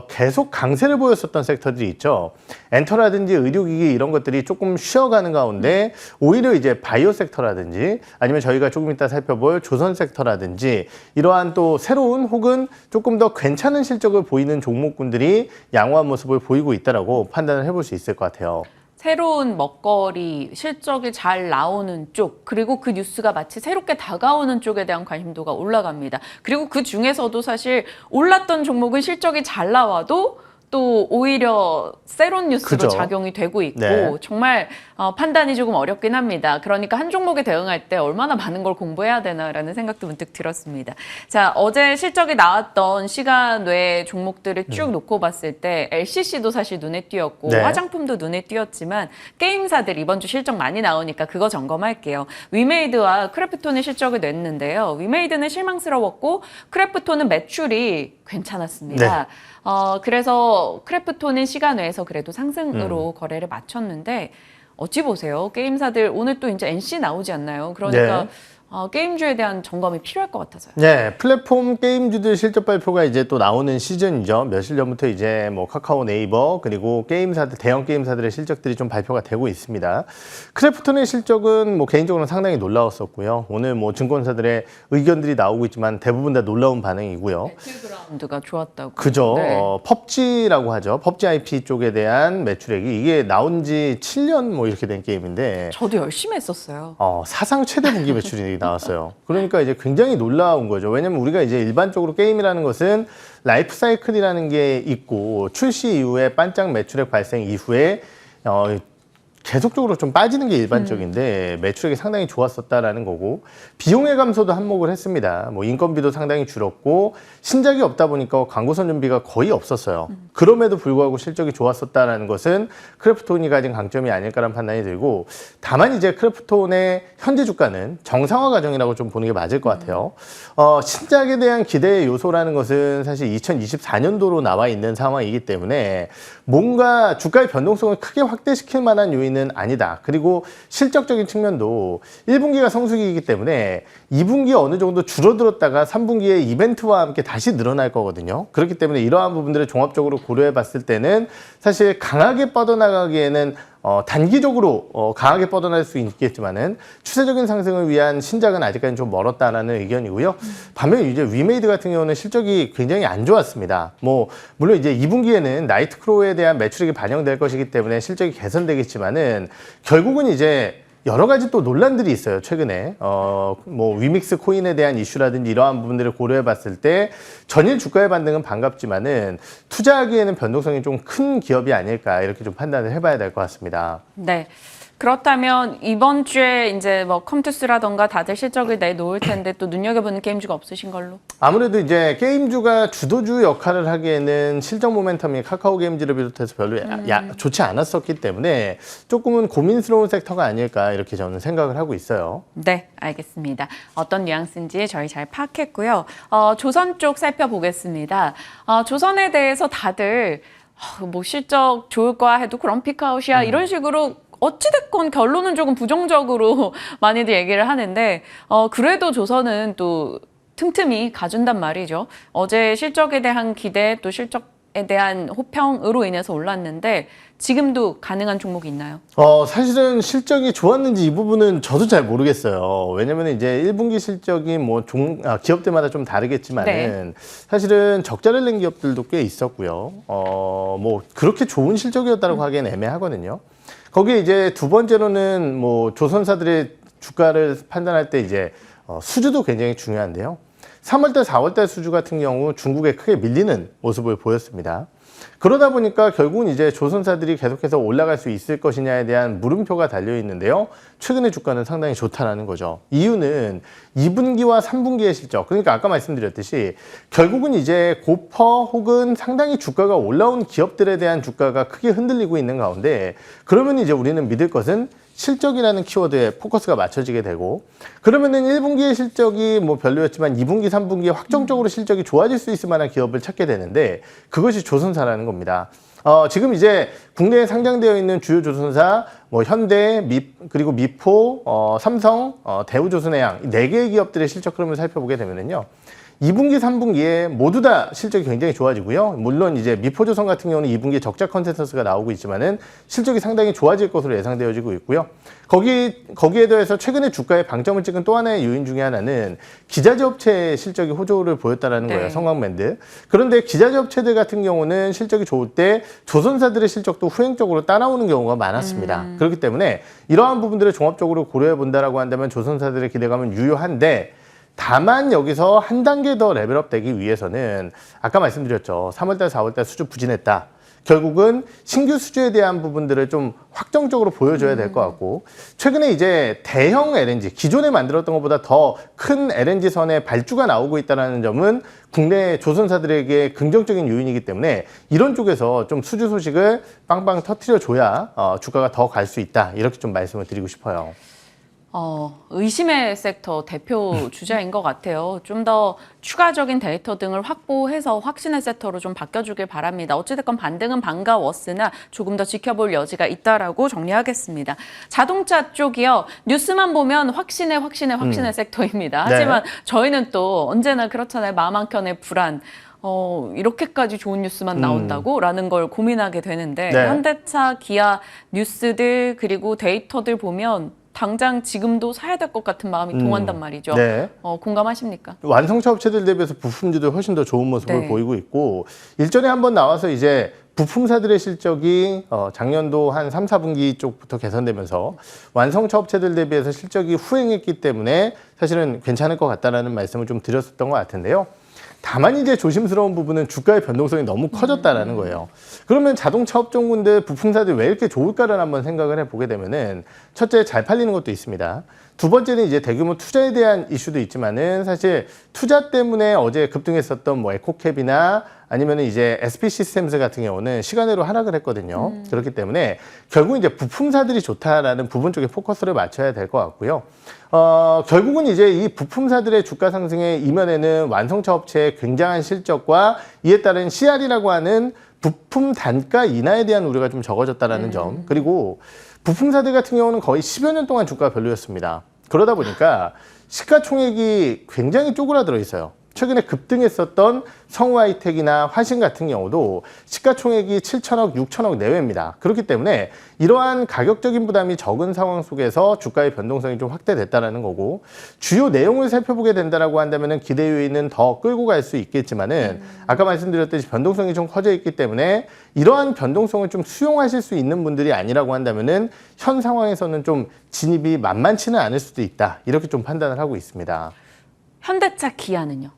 계속 강세를 보였었던 섹터들이 있죠. 엔터라든지 의료기기 이런 것들이 조금 쉬어가는 가운데 오히려 이제 바이오 섹터라든지 아니면 저희가 조금 이따 살펴볼 조선 섹터라든지 이러한 또 새로운 혹은 조금 더 괜찮은 실적을 보이는 종목군들이 양호한 모습을 보이고 있다라고 판단을 해볼 수 있을 것 같아요. 새로운 먹거리, 실적이 잘 나오는 쪽, 그리고 그 뉴스가 마치 새롭게 다가오는 쪽에 대한 관심도가 올라갑니다. 그리고 그 중에서도 사실 올랐던 종목은 실적이 잘 나와도 또 오히려 새로운 뉴스로 그죠. 작용이 되고 있고 네. 정말 판단이 조금 어렵긴 합니다. 그러니까 한 종목에 대응할 때 얼마나 많은 걸 공부해야 되나라는 생각도 문득 들었습니다. 자, 어제 실적이 나왔던 시간 외 종목들을 쭉 놓고 봤을 때 LCC도 사실 눈에 띄었고 네. 화장품도 눈에 띄었지만 게임사들 이번 주 실적 많이 나오니까 그거 점검할게요. 위메이드와 크래프톤의 실적을 냈는데요. 위메이드는 실망스러웠고 크래프톤은 매출이 괜찮았습니다. 그래서 크래프톤은 시간 외에서 그래도 상승으로 거래를 마쳤는데 어찌 보세요? 게임사들 오늘 또 이제 NC 나오지 않나요? 그러니까 네. 게임주에 대한 점검이 필요할 것 같아서요. 네, 플랫폼 게임주들 실적 발표가 이제 또 나오는 시즌이죠. 며칠 전부터 이제 뭐 카카오, 네이버 그리고 게임사들, 대형 게임사들의 실적들이 좀 발표가 되고 있습니다. 크래프톤의 실적은 뭐 개인적으로는 상당히 놀라웠었고요. 오늘 뭐 증권사들의 의견들이 나오고 있지만 대부분 다 놀라운 반응이고요. 배틀그라운드가 좋았다고. 그죠. 네. 펍지라고 하죠. 펍지 IP 쪽에 대한 매출액이 이게 나온 지 7년 뭐 이렇게 된 게임인데 저도 열심히 했었어요. 사상 최대 분기 매출이 나왔어요. 그러니까 이제 굉장히 놀라운 거죠. 왜냐면 우리가 이제 일반적으로 게임이라는 것은 라이프 사이클이라는 게 있고 출시 이후에 반짝 매출액 발생 이후에 계속적으로 좀 빠지는 게 일반적인데 매출액이 상당히 좋았었다라는 거고 비용의 감소도 한몫을 했습니다. 뭐 인건비도 상당히 줄었고 신작이 없다 보니까 광고 선전비가 거의 없었어요. 그럼에도 불구하고 실적이 좋았었다라는 것은 크래프톤이 가진 강점이 아닐까라는 판단이 들고 다만 이제 크래프톤의 현재 주가는 정상화 과정이라고 좀 보는 게 맞을 것 같아요. 신작에 대한 기대의 요소라는 것은 사실 2024년도로 나와 있는 상황이기 때문에 뭔가 주가의 변동성을 크게 확대시킬 만한 요인은 아니다. 그리고 실적적인 측면도 1분기가 성수기이기 때문에 2분기에 어느 정도 줄어들었다가 3분기에 이벤트와 함께 다시 늘어날 거거든요. 그렇기 때문에 이러한 부분들을 종합적으로 고려해 봤을 때는 사실 강하게 뻗어나가기에는 단기적으로 강하게 뻗어날 수 있겠지만은 추세적인 상승을 위한 신작은 아직까지는 좀 멀었다라는 의견이고요. 반면 이제 위메이드 같은 경우는 실적이 굉장히 안 좋았습니다. 뭐 물론 이제 2분기에는 나이트크로우에 대한 매출액이 반영될 것이기 때문에 실적이 개선되겠지만은 결국은 이제 여러 가지 또 논란들이 있어요. 최근에 뭐 위믹스 코인에 대한 이슈라든지 이러한 부분들을 고려해 봤을 때 전일 주가의 반등은 반갑지만은 투자하기에는 변동성이 좀 큰 기업이 아닐까 이렇게 좀 판단을 해봐야 될 것 같습니다. 네. 그렇다면 이번 주에 이제 뭐 컴투스라던가 다들 실적을 내놓을 텐데 또 눈여겨보는 게임주가 없으신 걸로? 아무래도 이제 게임주가 주도주 역할을 하기에는 실적 모멘텀이 카카오 게임즈를 비롯해서 별로 좋지 않았었기 때문에 조금은 고민스러운 섹터가 아닐까 이렇게 저는 생각을 하고 있어요. 네, 알겠습니다. 어떤 뉘앙스인지 저희 잘 파악했고요. 조선 쪽 살펴보겠습니다. 조선에 대해서 다들 뭐 실적 좋을 거야 해도 그럼 피크아웃이야 이런 식으로 어찌됐건 결론은 조금 부정적으로 많이들 얘기를 하는데 그래도 조선은 또 틈틈이 가준단 말이죠. 어제 실적에 대한 기대 또 실적에 대한 호평으로 인해서 올랐는데 지금도 가능한 종목이 있나요? 사실은 실적이 좋았는지 이 부분은 저도 잘 모르겠어요. 왜냐면 이제 1분기 실적이 뭐 기업들마다 좀 다르겠지만은 네. 사실은 적자를 낸 기업들도 꽤 있었고요. 뭐 그렇게 좋은 실적이었다고 하기엔 애매하거든요. 거기에 이제 두 번째로는 뭐 조선사들의 주가를 판단할 때 이제 수주도 굉장히 중요한데요. 3월달, 4월달 수주 같은 경우 중국에 크게 밀리는 모습을 보였습니다. 그러다 보니까 결국은 이제 조선사들이 계속해서 올라갈 수 있을 것이냐에 대한 물음표가 달려 있는데요. 최근의 주가는 상당히 좋다라는 거죠. 이유는 2분기와 3분기의 실적, 그러니까 아까 말씀드렸듯이 결국은 이제 고퍼 혹은 상당히 주가가 올라온 기업들에 대한 주가가 크게 흔들리고 있는 가운데 그러면 이제 우리는 믿을 것은 실적이라는 키워드에 포커스가 맞춰지게 되고 그러면은 1분기의 실적이 뭐 별로였지만 2분기, 3분기에 확정적으로 실적이 좋아질 수 있을 만한 기업을 찾게 되는데 그것이 조선사라는 겁니다. 지금 이제 국내에 상장되어 있는 주요 조선사 뭐 현대, 그리고 미포, 삼성, 대우조선해양 이 4개의 기업들의 실적 흐름을 살펴보게 되면은요. 2분기, 3분기에 모두 다 실적이 굉장히 좋아지고요. 물론 이제 미포조선 같은 경우는 2분기에 적자 컨센서스가 나오고 있지만은 실적이 상당히 좋아질 것으로 예상되어지고 있고요. 거기에 더해서 최근에 주가에 방점을 찍은 또 하나의 요인 중에 하나는 기자재 업체의 실적이 호조를 보였다라는 네. 거예요. 성광밴드. 그런데 기자재 업체들 같은 경우는 실적이 좋을 때 조선사들의 실적도 후행적으로 따라오는 경우가 많았습니다. 그렇기 때문에 이러한 부분들을 종합적으로 고려해 본다라고 한다면 조선사들의 기대감은 유효한데 다만 여기서 한 단계 더 레벨업 되기 위해서는 아까 말씀드렸죠. 3월달, 4월달 수주 부진했다. 결국은 신규 수주에 대한 부분들을 좀 확정적으로 보여줘야 될 것 같고 최근에 이제 대형 LNG, 기존에 만들었던 것보다 더 큰 LNG선의 발주가 나오고 있다는 점은 국내 조선사들에게 긍정적인 요인이기 때문에 이런 쪽에서 좀 수주 소식을 빵빵 터트려줘야 주가가 더 갈 수 있다. 이렇게 좀 말씀을 드리고 싶어요. 의심의 섹터 대표 주자인 것 같아요. 좀 더 추가적인 데이터 등을 확보해서 확신의 섹터로 좀 바뀌어주길 바랍니다. 어찌됐건 반등은 반가웠으나 조금 더 지켜볼 여지가 있다라고 정리하겠습니다. 자동차 쪽이요. 뉴스만 보면 확신의 섹터입니다. 하지만 저희는 또 언제나 그렇잖아요. 마음 한켠에 불안. 이렇게까지 좋은 뉴스만 나온다고? 라는 걸 고민하게 되는데 네. 현대차, 기아 뉴스들 그리고 데이터들 보면 당장 지금도 사야 될 것 같은 마음이 동한단 말이죠. 네. 공감하십니까? 완성차 업체들 대비해서 부품주도 훨씬 더 좋은 모습을 네. 보이고 있고 일전에 한번 나와서 이제 부품사들의 실적이 작년도 한 3, 4분기 쪽부터 개선되면서 완성차 업체들 대비해서 실적이 후행했기 때문에 사실은 괜찮을 것 같다라는 말씀을 좀 드렸었던 것 같은데요. 다만 이제 조심스러운 부분은 주가의 변동성이 너무 커졌다라는 거예요. 그러면 자동차 업종군들 부품사들이 왜 이렇게 좋을까를 한번 생각을 해보게 되면은 첫째 잘 팔리는 것도 있습니다. 두 번째는 이제 대규모 투자에 대한 이슈도 있지만은 사실 투자 때문에 어제 급등했었던 뭐 에코캡이나 아니면은 이제 SP 시스템스 같은 경우는 시간으로 하락을 했거든요. 그렇기 때문에 결국 이제 부품사들이 좋다라는 부분 쪽에 포커스를 맞춰야 될 것 같고요. 결국은 이제 이 부품사들의 주가 상승의 이면에는 완성차 업체의 굉장한 실적과 이에 따른 CR이라고 하는 부품 단가 인하에 대한 우려가 좀 적어졌다라는 점. 그리고 부품사들 같은 경우는 거의 10여 년 동안 주가가 별로였습니다. 그러다 보니까 시가총액이 굉장히 쪼그라들어 있어요. 최근에 급등했었던 성우하이텍이나 화신 같은 경우도 시가총액이 7천억, 6천억 내외입니다. 그렇기 때문에 이러한 가격적인 부담이 적은 상황 속에서 주가의 변동성이 좀 확대됐다는 거고 주요 내용을 살펴보게 된다라고 한다면 기대 요인은 더 끌고 갈 수 있겠지만은 아까 말씀드렸듯이 변동성이 좀 커져 있기 때문에 이러한 변동성을 좀 수용하실 수 있는 분들이 아니라고 한다면은 현 상황에서는 좀 진입이 만만치는 않을 수도 있다. 이렇게 좀 판단을 하고 있습니다. 현대차, 기아는요?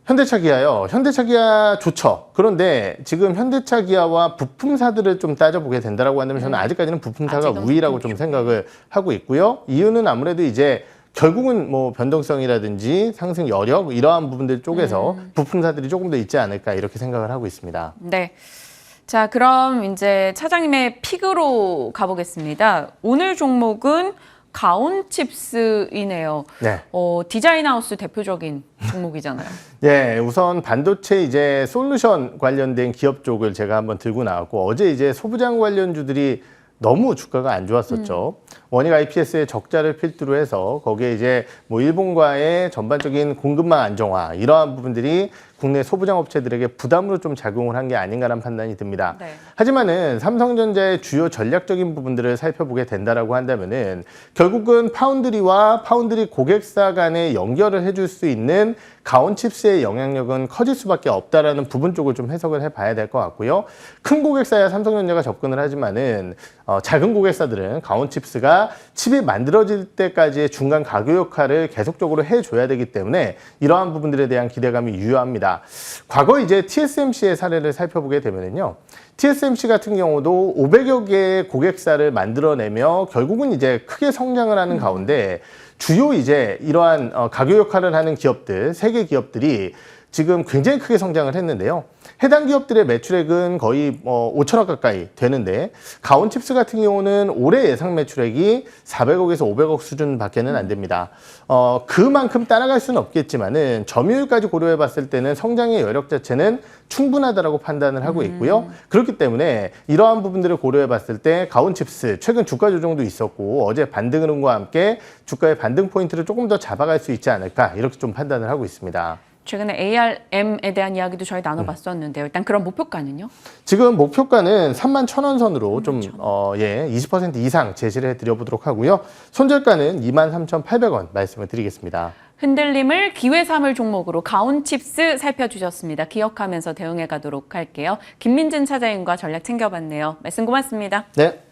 현대차 기아요. 현대차 기아 좋죠. 그런데 지금 현대차 기아와 부품사들을 좀 따져보게 된다라고 한다면 저는 아직까지는 부품사가 아직은 우위라고 좀 생각을 하고 있고요. 이유는 아무래도 이제 결국은 뭐 변동성이라든지 상승 여력 이러한 부분들 쪽에서 부품사들이 조금 더 있지 않을까 이렇게 생각을 하고 있습니다. 네. 자, 그럼 이제 차장님의 픽으로 가보겠습니다. 오늘 종목은 가온칩스이네요. 네. 디자인하우스 대표적인 종목이잖아요. 예, 우선 반도체 이제 솔루션 관련된 기업 쪽을 제가 한번 들고 나왔고 어제 이제 소부장 관련주들이 너무 주가가 안 좋았었죠. 원익 IPS의 적자를 필두로 해서 거기에 이제 뭐 일본과의 전반적인 공급망 안정화 이러한 부분들이 국내 소부장 업체들에게 부담으로 좀 작용을 한 게 아닌가라는 판단이 듭니다. 네. 하지만은 삼성전자의 주요 전략적인 부분들을 살펴보게 된다라고 한다면은 결국은 파운드리와 파운드리 고객사 간에 연결을 해줄 수 있는 가온칩스의 영향력은 커질 수밖에 없다라는 부분 쪽을 좀 해석을 해봐야 될 것 같고요. 큰 고객사야 삼성전자가 접근을 하지만은 작은 고객사들은 가온칩스가 칩이 만들어질 때까지의 중간 가교 역할을 계속적으로 해줘야 되기 때문에 이러한 부분들에 대한 기대감이 유효합니다. 과거 이제 TSMC의 사례를 살펴보게 되면요. TSMC 같은 경우도 500여 개의 고객사를 만들어내며 결국은 이제 크게 성장을 하는 가운데 주요 이제 이러한 가교 역할을 하는 기업들, 세계 기업들이 지금 굉장히 크게 성장을 했는데요. 해당 기업들의 매출액은 거의 5천억 가까이 되는데 가온칩스 같은 경우는 올해 예상 매출액이 400억에서 500억 수준밖에는 안 됩니다. 그만큼 따라갈 수는 없겠지만은 점유율까지 고려해 봤을 때는 성장의 여력 자체는 충분하다라고 판단을 하고 있고요. 그렇기 때문에 이러한 부분들을 고려해 봤을 때 가온칩스 최근 주가 조정도 있었고 어제 반등과 함께 주가의 반등 포인트를 조금 더 잡아갈 수 있지 않을까 이렇게 좀 판단을 하고 있습니다. 최근에 ARM에 대한 이야기도 저희 나눠봤었는데요. 일단 그런 목표가는요? 지금 목표가는 31,000원 선으로 좀 20% 이상 제시를 해드려보도록 하고요. 손절가는 23,800원 말씀을 드리겠습니다. 흔들림을 기회 삼을 종목으로 가온칩스 살펴주셨습니다. 기억하면서 대응해 가도록 할게요. 김민진 차장님과 전략 챙겨봤네요. 말씀 고맙습니다. 네.